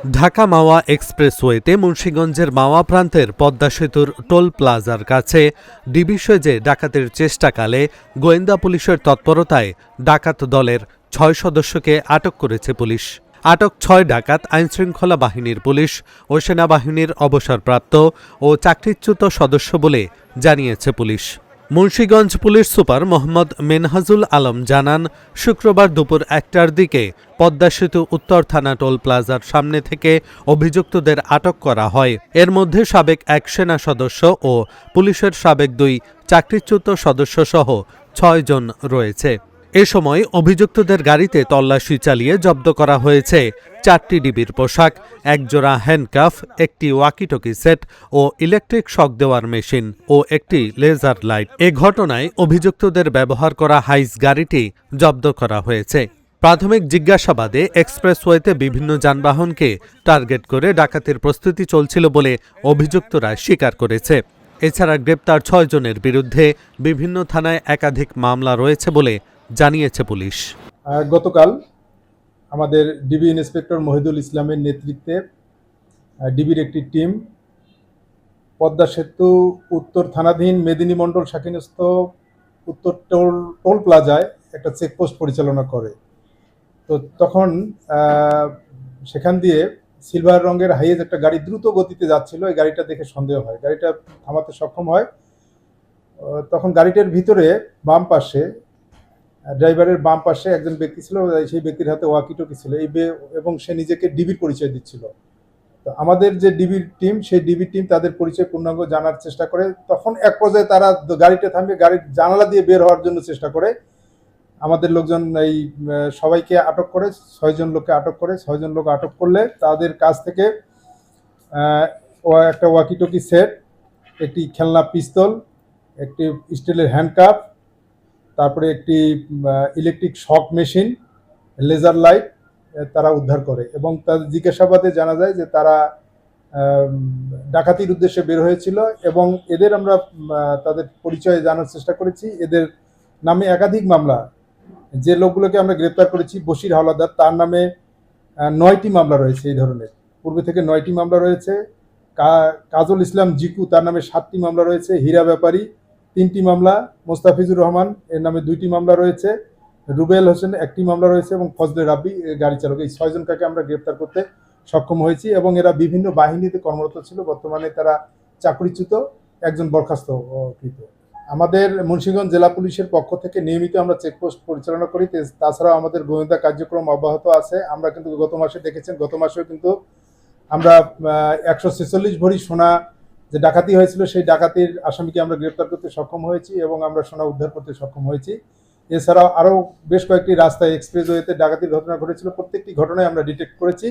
ঢাকা মাওয়া এক্সপ্রেসওয়েতে মুন্সিগঞ্জের মাওয়া প্রান্তের পদ্মা সেতুর টোল প্লাজার কাছে ডিবি সেজে ডাকাতির চেষ্টাকালে গোয়েন্দা পুলিশের তৎপরতায় ডাকাত দলের ৬ সদস্যকে আটক করেছে পুলিশ। আটক ৬ ডাকাত আইনশৃঙ্খলা বাহিনীর পুলিশ ও সেনাবাহিনীর অবসরপ্রাপ্ত ও চাকরিচ্যুত সদস্য বলে জানিয়েছে police. Munshiganj police super Mohammad Menhajul Alam জানান, শুক্রবার দুপুর ১টার দিকে পদ্মা সেতু উত্তর থানা টোল প্লাজার সামনে থেকে অভিযুক্তদের আটক করা হয়। এর মধ্যে সাবেক এক সেনা সদস্য ও পুলিশের সাবেক ২ চাকরিচ্যুত সদস্য সহ ৬ জন রয়েছে। এ সময় অভিযুক্তদের গাড়িতে তল্লাশি চালিয়ে জব্দ করা হয়েছে ৪টি ডিবির পোশাক, একজোড়া হ্যান্ডকাফ, একটি ওয়াকিটকি সেট ও ইলেকট্রিক শক দেওয়ার মেশিন ও একটি লেজার লাইট। এ ঘটনায় অভিযুক্তদের ব্যবহার করা হাইস গাড়িটি জব্দ করা হয়েছে। প্রাথমিক জিজ্ঞাসাবাদে এক্সপ্রেসওয়েতে বিভিন্ন যানবাহনকে টার্গেট করে ডাকাতির প্রস্তুতি চলছিল বলে অভিযুক্তরা স্বীকার করেছে। এছাড়া গ্রেপ্তার ৬ জনের বিরুদ্ধে বিভিন্ন থানায় একাধিক মামলা রয়েছে বলে জানিয়েছে পুলিশ। গতকাল আমাদের ডিবি ইন্সপেক্টর মহিদুল ইসলামের নেতৃত্বে ডিবির একটি টিম পদ্মা সেতু উত্তর থানাধীন মেদিনী মণ্ডল শাখিনস্থ উত্তর টোল প্লাজায় একটা চেকপোস্ট পরিচালনা করে। তো তখন সেখান দিয়ে সিলভার রঙের হাইয়েজ একটা গাড়ি দ্রুত গতিতে যাচ্ছিল। এই গাড়িটা দেখে সন্দেহ হয়, গাড়িটা থামাতে সক্ষম হয়। তখন গাড়িটার ভিতরে বাম পাশে ড্রাইভারের বাম পাশে একজন ব্যক্তি ছিল, সেই ব্যক্তির হাতে ওয়াকিটকি ছিল এবং সে নিজেকে ডিবির পরিচয় দিচ্ছিল। তো আমাদের যে ডিবির টিম, সেই ডিবির টিম তাদের পরিচয় পূর্ণাঙ্গ জানার চেষ্টা করে। তখন এক পর্যায়ে তারা গাড়িটা থামিয়ে গাড়ির জানালা দিয়ে বের হওয়ার জন্য চেষ্টা করে। আমাদের লোকজন এই সবাইকে আটক করে, ৬ জন লোককে আটক করে। ৬ জন লোক আটক করলে তাদের কাছ থেকে একটা ওয়াকিটকি সেট, একটি খেলনা পিস্তল, একটি স্টিলের হ্যান্ডকাফ, তারপরে একটি electric shock machine, laser light তারা উদ্ধার করে। এবং তাদের জিজ্ঞাসাবাদে জানা যায় যে তারা ডাকাতির উদ্দেশ্যে বের হয়েছিল এবং এদের আমরা তাদের পরিচয় জানার চেষ্টা করেছি। এদের নামে একাধিক মামলা, যে লোকগুলোকে আমরা গ্রেপ্তার করেছি, বশির হাওলাদার, তার নামে ৯টি মামলা রয়েছে এই ধরনের। পূর্বে থেকে 9টি মামলা রয়েছে। কাজল ইসলাম জিকু, তার নামে 7টি মামলা রয়েছে। হীরা ব্যাপারী 3টি মামলা, মোস্তাফিজুর রহমান এর নামে 2টি মামলা রয়েছে, রুবেল হোসেন 1টি মামলা রয়েছে এবং ফজলে রাব্বি গাড়ি চালক। এই 6 জনকে আমরা গ্রেপ্তার করতে সক্ষম হয়েছি এবং এরা বিভিন্ন বাহিনীতে কর্মরত ছিল। বর্তমানে তারা চাকরিচ্যুত, একজন বরখাস্তকৃত। আমাদের মুন্সিগঞ্জ জেলা পুলিশের পক্ষ থেকে নিয়মিত আমরা চেকপোস্ট পরিচালনা করি। তাছাড়াও আমাদের গোয়েন্দা কার্যক্রম অব্যাহত আছে। আমরা কিন্তু গত মাসে দেখেছেন, গত মাসেও কিন্তু আমরা 146 ভরি সোনা যে ডাকাতি হয়েছিল, সেই ডাকাতির আসামিকে আমরা গ্রেপ্তার করতে সক্ষম হয়েছি এবং আমরা সোনা উদ্ধার করতে সক্ষম হয়েছি। এছাড়াও আরও বেশ কয়েকটি রাস্তায় এক্সপ্রেসওয়েতে ডাকাতির ঘটনা ঘটেছিল, প্রত্যেকটি ঘটনায় আমরা ডিটেক্ট করেছি।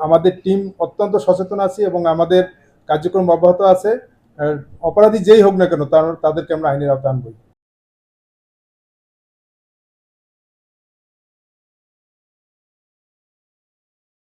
আমাদের টিম অত্যন্ত সচেতন আছি এবং আমাদের কার্যক্রম অব্যাহত আছে। অপরাধী যেই হোক না কেন তাদেরকে আমরা আইনের আওতায় আনবই।